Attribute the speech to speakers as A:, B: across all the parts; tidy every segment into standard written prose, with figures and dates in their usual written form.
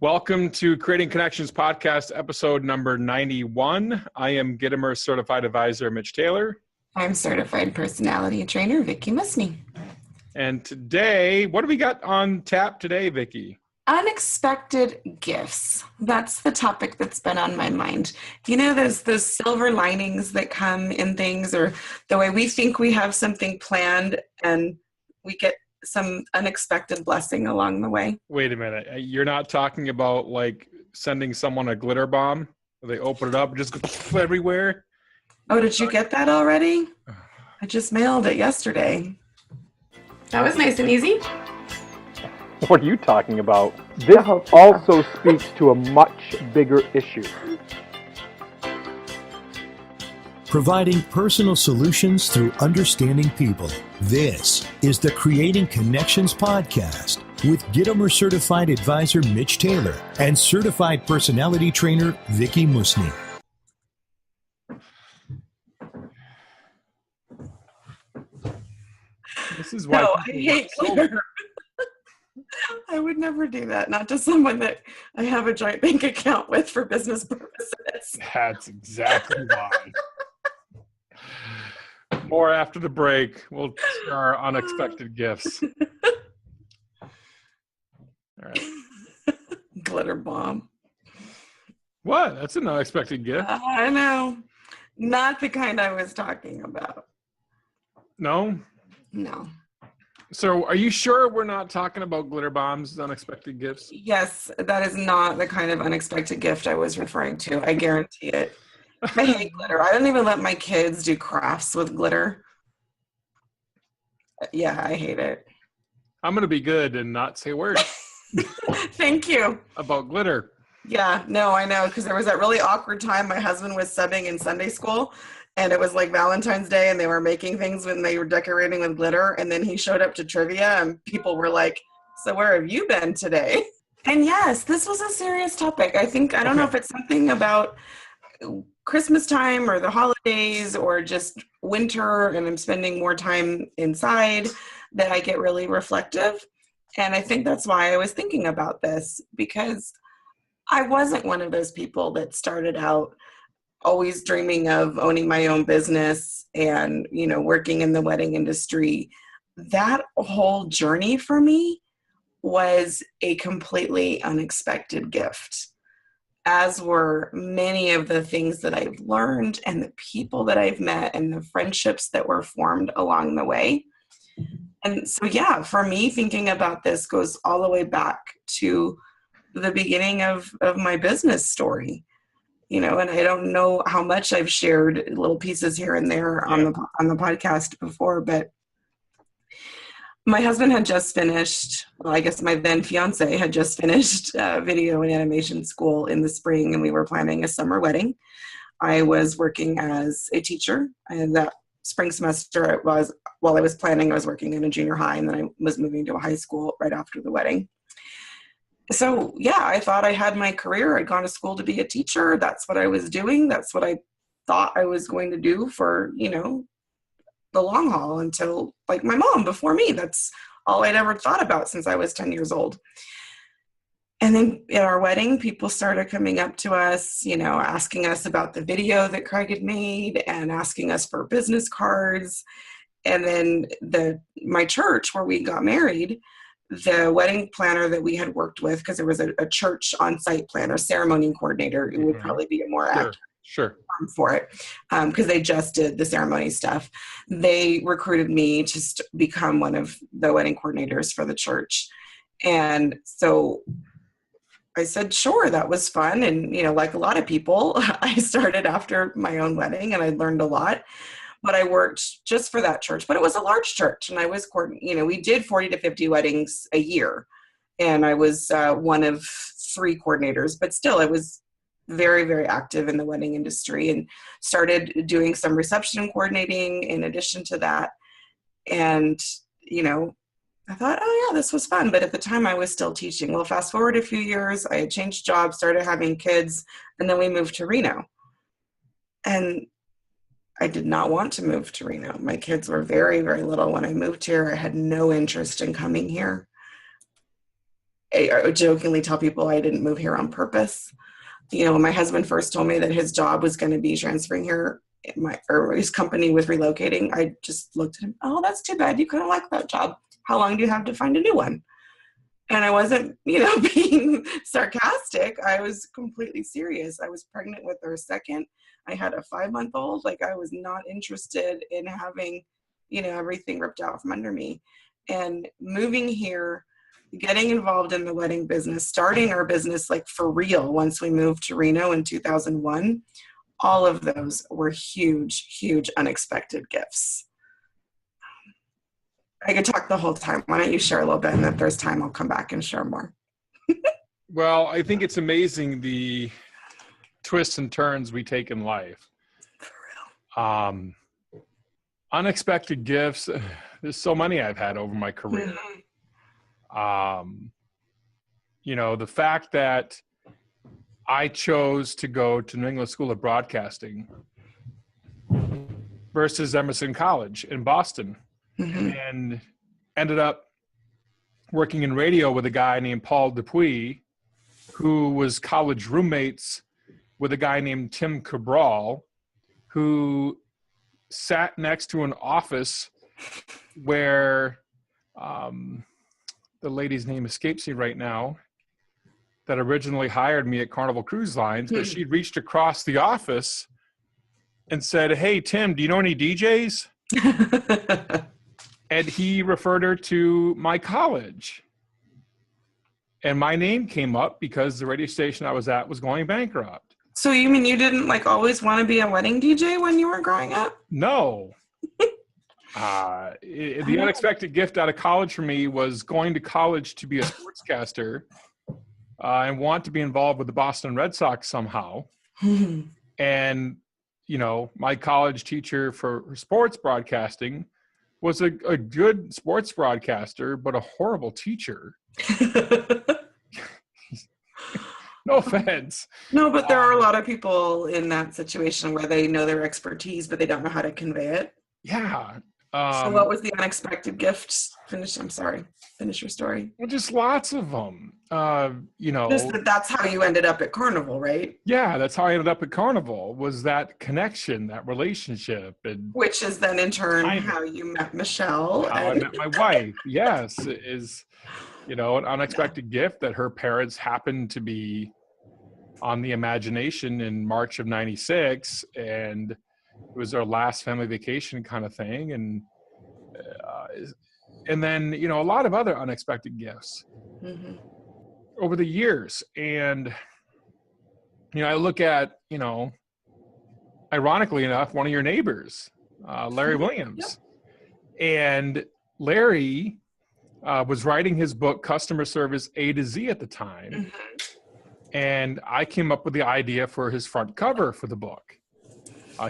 A: Welcome to Creating Connections podcast, episode number 91. I am Gittimer Certified Advisor Mitch Taylor.
B: I'm Certified Personality Trainer Vicki Musney.
A: And today, what do we got on tap today, Vicki?
B: Unexpected gifts. That's the topic that's been on my mind. You know, there's those silver linings that come in things, or the way we think we have something planned and we get some unexpected blessing along the way.
A: Wait a minute. You're not talking about like sending someone a glitter bomb? They open it up and just go everywhere?
B: Oh, did you get that already? I just mailed it yesterday. That was nice and easy.
C: What are you talking about? This also speaks to a much bigger issue.
D: Providing personal solutions through understanding people. This is the Creating Connections podcast with Gittimer Certified Advisor Mitch Taylor and Certified Personality Trainer Vicki Musney.
A: This is why
B: I hate glitter. I would never do that. Not to someone that I have a joint bank account with for business purposes.
A: That's exactly why. More after the break. We'll share our unexpected gifts. All right.
B: Glitter bomb.
A: What? That's an unexpected gift.
B: I know. Not the kind I was talking about.
A: No?
B: No.
A: So are you sure we're not talking about glitter bombs, unexpected gifts?
B: Yes, that is not the kind of unexpected gift I was referring to. I guarantee it. I hate glitter. I don't even let my kids do crafts with glitter. Yeah, I hate it.
A: I'm going to be good and not say a word.
B: Thank you.
A: About glitter.
B: Yeah, no, I know, because there was that really awkward time my husband was subbing in Sunday school, and it was like Valentine's Day, and they were making things when they were decorating with glitter, and then he showed up to trivia, and people were like, so where have you been today? And yes, this was a serious topic. I don't know if it's something about Christmas time or the holidays or just winter and I'm spending more time inside that I get really reflective. And I think that's why I was thinking about this, because I wasn't one of those people that started out always dreaming of owning my own business and, you know, working in the wedding industry. That whole journey for me was a completely unexpected gift, as were many of the things that I've learned and the people that I've met and the friendships that were formed along the way. And so, yeah, for me, thinking about this goes all the way back to the beginning of my business story, you know, and I don't know how much I've shared little pieces here and there on the podcast before, but my husband had just finished, well, I guess my then fiance had just finished video and animation school in the spring, and we were planning a summer wedding. I was working as a teacher, and that spring semester while I was planning, I was working in a junior high, and then I was moving to a high school right after the wedding. So yeah, I thought I had my career. I'd gone to school to be a teacher. That's what I was doing. That's what I thought I was going to do for, you know, the long haul until like my mom before me. That's all I'd ever thought about since I was 10 years old. And then at our wedding, people started coming up to us, you know, asking us about the video that Craig had made and asking us for business cards. And then my church where we got married, the wedding planner that we had worked with, because there was a church on-site planner, ceremony coordinator, it would probably be a more accurate term for it, because they just did the ceremony stuff. They recruited me to become one of the wedding coordinators for the church. And so I said, sure, that was fun. And, you know, like a lot of people, I started after my own wedding and I learned a lot. But I worked just for that church. But it was a large church, and I was, you know, we did 40 to 50 weddings a year. And I was one of 3 coordinators. But still, I was very, very active in the wedding industry and started doing some reception coordinating in addition to that. And, you know, I thought, oh, yeah, this was fun. But at the time, I was still teaching. Well, fast forward a few years, I had changed jobs, started having kids, and then we moved to Reno. And I did not want to move to Reno. My kids were very, very little when I moved here. I had no interest in coming here. I jokingly tell people I didn't move here on purpose. You know, when my husband first told me that his job was going to be transferring here, or his company was relocating, I just looked at him, oh, that's too bad. You couldn't like that job. How long do you have to find a new one? And I wasn't, being sarcastic. I was completely serious. I was pregnant with our second. I had a 5-month-old. Like, I was not interested in having, everything ripped out from under me. And moving here, getting involved in the wedding business, starting our business like for real once we moved to Reno in 2001, all of those were huge, huge unexpected gifts. I could talk the whole time. Why don't you share a little bit, and if there's time, I'll come back and share more.
A: Well, I think it's amazing the twists and turns we take in life.
B: For real.
A: Unexpected gifts. There's so many I've had over my career. The fact that I chose to go to New England School of Broadcasting versus Emerson College in Boston. And ended up working in radio with a guy named Paul Dupuis, who was college roommates with a guy named Tim Cabral, who sat next to an office where the lady's name escapes me right now, that originally hired me at Carnival Cruise Lines, but she'd reached across the office and said, hey, Tim, do you know any DJs? And he referred her to my college. And my name came up because the radio station I was at was going bankrupt.
B: So you mean you didn't always want to be a wedding DJ when you were growing up?
A: No. The unexpected gift out of college for me was going to college to be a sportscaster and want to be involved with the Boston Red Sox somehow. And, my college teacher for sports broadcasting was a good sports broadcaster, but a horrible teacher. No offense.
B: No, but there are a lot of people in that situation where they know their expertise, but they don't know how to convey it.
A: Yeah.
B: So what was the unexpected gift? Finish your story.
A: Well, just lots of them.
B: Just that's how you ended up at Carnival, right?
A: Yeah, that's how I ended up at Carnival, was that connection, that relationship. And
B: which is then in turn how you met Michelle.
A: How I met my wife. Yes, is, an unexpected gift that her parents happened to be on the Imagination in March of '96, and it was their last family vacation kind of thing. And then, a lot of other unexpected gifts over the years. And, I look at, ironically enough, one of your neighbors, Larry Williams. Yep. And Larry was writing his book, Customer Service A to Z, at the time. And I came up with the idea for his front cover for the book.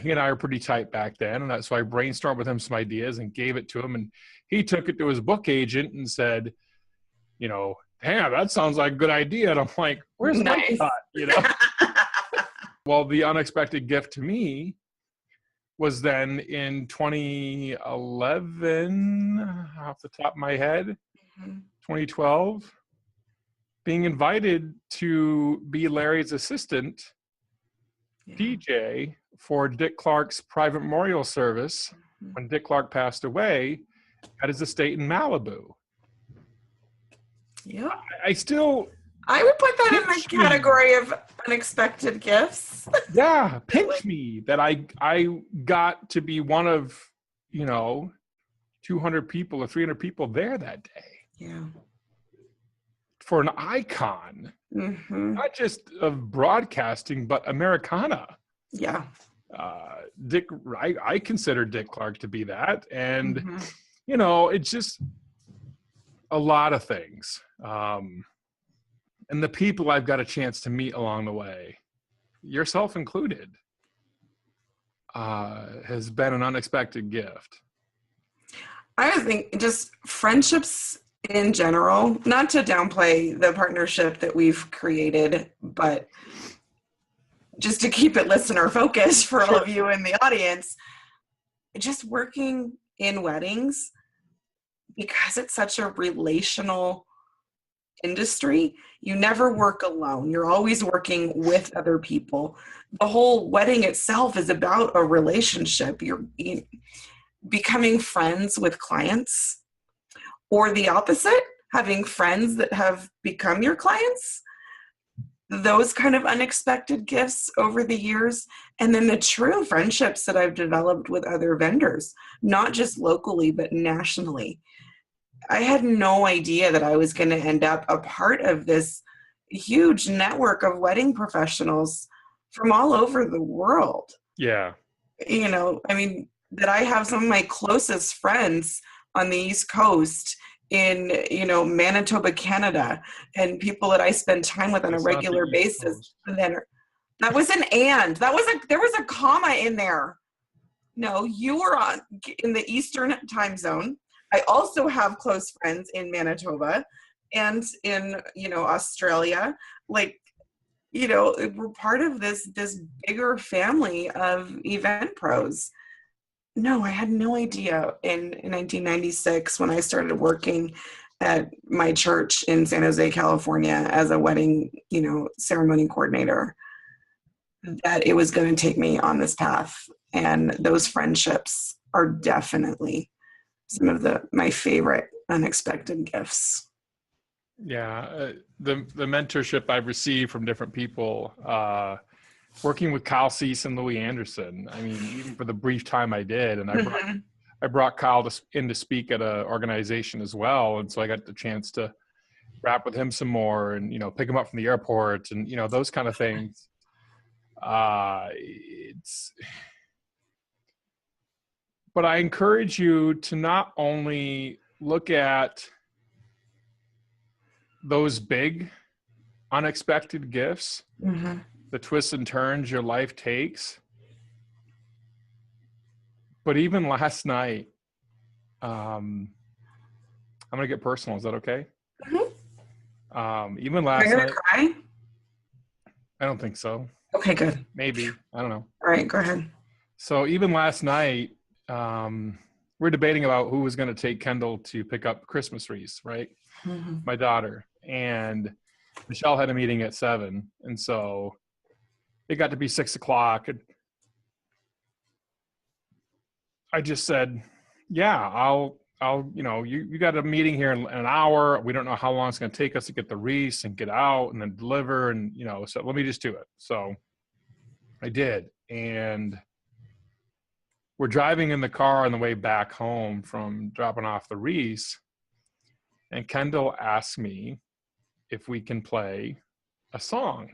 A: He and I were pretty tight back then, and so I brainstormed with him some ideas and gave it to him, and he took it to his book agent and said, damn, that sounds like a good idea. And I'm like, where's my cut, Well, the unexpected gift to me was then in 2011, off the top of my head, 2012, being invited to be Larry's assistant DJ for Dick Clark's private memorial service when Dick Clark passed away at his estate in Malibu.
B: Yeah.
A: I
B: would put that in the category of unexpected gifts.
A: Yeah, pinch me that I got to be one of, 200 people or 300 people there that day.
B: Yeah.
A: For an icon, not just of broadcasting, but Americana.
B: Yeah.
A: I consider Dick Clark to be that. And, it's just a lot of things. And the people I've got a chance to meet along the way, yourself included, has been an unexpected gift.
B: I think just friendships in general, not to downplay the partnership that we've created, but just to keep it listener focused for all of you in the audience, just working in weddings, because it's such a relational industry, you never work alone. You're always working with other people. The whole wedding itself is about a relationship. You're becoming friends with clients, or the opposite, having friends that have become your clients. Those kind of unexpected gifts over the years, and then the true friendships that I've developed with other vendors, not just locally, but nationally. I had no idea that I was going to end up a part of this huge network of wedding professionals from all over the world.
A: Yeah.
B: You know, I mean, that I have some of my closest friends on the East Coast in, you know, Manitoba, Canada, and people that I spend time with on a regular basis. And then that was an and. There was a comma in there. No, you were in the Eastern time zone. I also have close friends in Manitoba and in, you know, Australia. Like, you know, we're part of this bigger family of event pros. No, I had no idea in 1996 when I started working at my church in San Jose, California as a wedding, you know, ceremony coordinator, that it was going to take me on this path. And those friendships are definitely some of my favorite unexpected gifts.
A: Yeah. The mentorship I've received from different people, working with Kyle Cease and Louis Anderson. I mean, even for the brief time I did, and I brought Kyle in to speak at an organization as well, and so I got the chance to rap with him some more, and you know, pick him up from the airport, and you know, those kind of things. But I encourage you to not only look at those big, unexpected gifts.
B: Mm-hmm.
A: The twists and turns your life takes. But even last night, I'm going to get personal. Is that okay?
B: Mm-hmm.
A: Even last
B: night. Are you
A: night.
B: Cry?
A: I don't think so.
B: Okay, good.
A: Maybe. I don't know.
B: All right, go ahead.
A: So even last night, we're debating about who was going to take Kendall to pick up Christmas wreaths, right?
B: Mm-hmm.
A: My daughter. And Michelle had a meeting at 7. And so it got to be 6 o'clock. And I just said, yeah, I'll, you know, you got a meeting here in an hour. We don't know how long it's going to take us to get the wreaths and get out and then deliver. And, you know, so let me just do it. So I did. And we're driving in the car on the way back home from dropping off the wreaths. And Kendall asked me if we can play a song.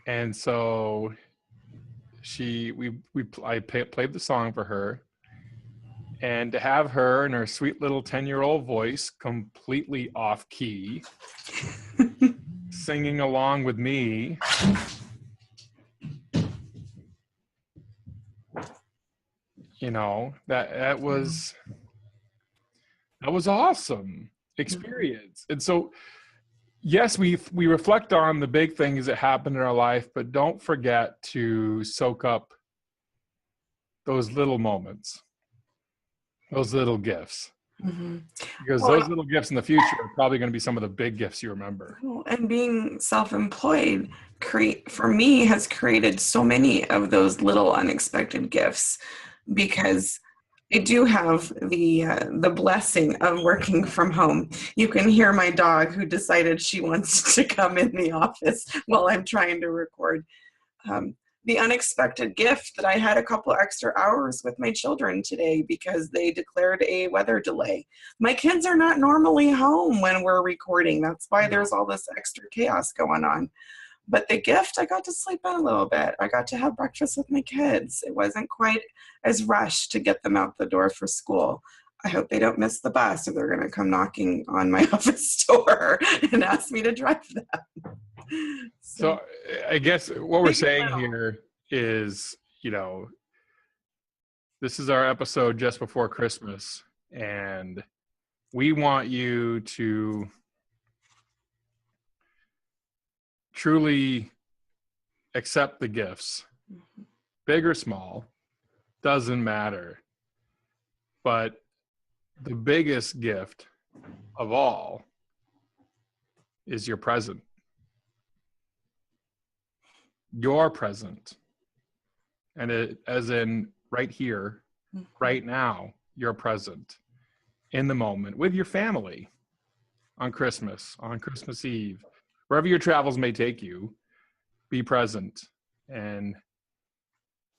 A: And so I played the song for her, and to have her and her sweet little 10-year-old voice completely off key, singing along with me, you know, that was awesome experience. And so, yes, we reflect on the big things that happen in our life, but don't forget to soak up those little moments, those little gifts.
B: Mm-hmm.
A: Because those little gifts in the future are probably going to be some of the big gifts you remember.
B: And being self-employed for me has created so many of those little unexpected gifts, because I do have the blessing of working from home. You can hear my dog, who decided she wants to come in the office while I'm trying to record. The unexpected gift that I had a couple extra hours with my children today because they declared a weather delay. My kids are not normally home when we're recording. That's why there's all this extra chaos going on. But the gift, I got to sleep in a little bit. I got to have breakfast with my kids. It wasn't quite as rushed to get them out the door for school. I hope they don't miss the bus, or they're going to come knocking on my office door and ask me to drive them.
A: So I guess what we're saying here is, you know, this is our episode just before Christmas, and we want you to truly accept the gifts, big or small, doesn't matter. But the biggest gift of all is your present. Your present. And it, as in right here, right now, you're present in the moment with your family on Christmas Eve, wherever your travels may take you. Be present and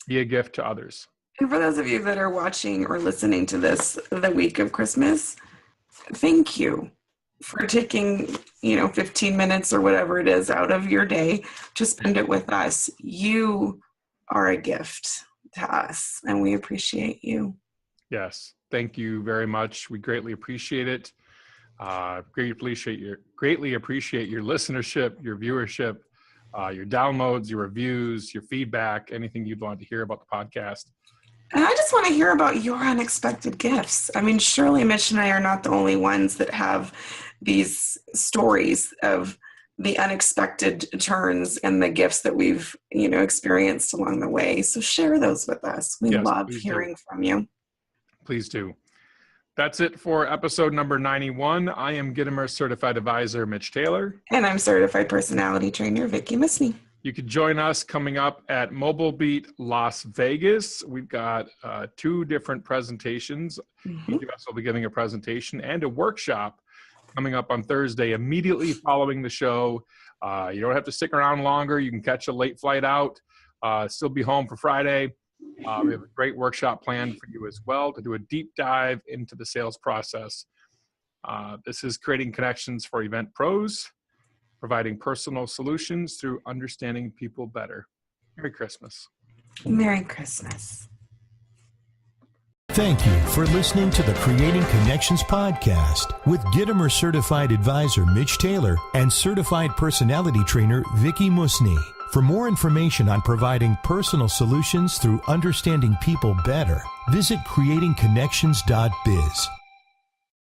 A: be a gift to others.
B: And for those of you that are watching or listening to this the week of Christmas, thank you for taking, 15 minutes or whatever it is out of your day to spend it with us. You are a gift to us, and we appreciate you.
A: Yes, thank you very much. We greatly appreciate it. Greatly appreciate your listenership, your viewership, your downloads, your reviews, your feedback, anything you'd want to hear about the podcast.
B: And I just want to hear about your unexpected gifts. I mean, surely Mitch and I are not the only ones that have these stories of the unexpected turns and the gifts that we've, experienced along the way. So share those with us. We love hearing from you.
A: Please do. That's it for episode number 91. I am Gittimer Certified Advisor Mitch Taylor.
B: And I'm Certified Personality Trainer Vicki Musney.
A: You can join us coming up at Mobile Beat Las Vegas. We've got 2 different presentations. Each of us will be giving a presentation and a workshop coming up on Thursday immediately following the show. You don't have to stick around longer. You can catch a late flight out, still be home for Friday. We have a great workshop planned for you as well to do a deep dive into the sales process. This is creating connections for event pros, providing personal solutions through understanding people better. Merry Christmas.
B: Merry Christmas.
D: Thank you for listening to the Creating Connections podcast with Gittimer Certified Advisor Mitch Taylor and Certified Personality Trainer Vicki Musney. For more information on providing personal solutions through understanding people better, visit creatingconnections.biz.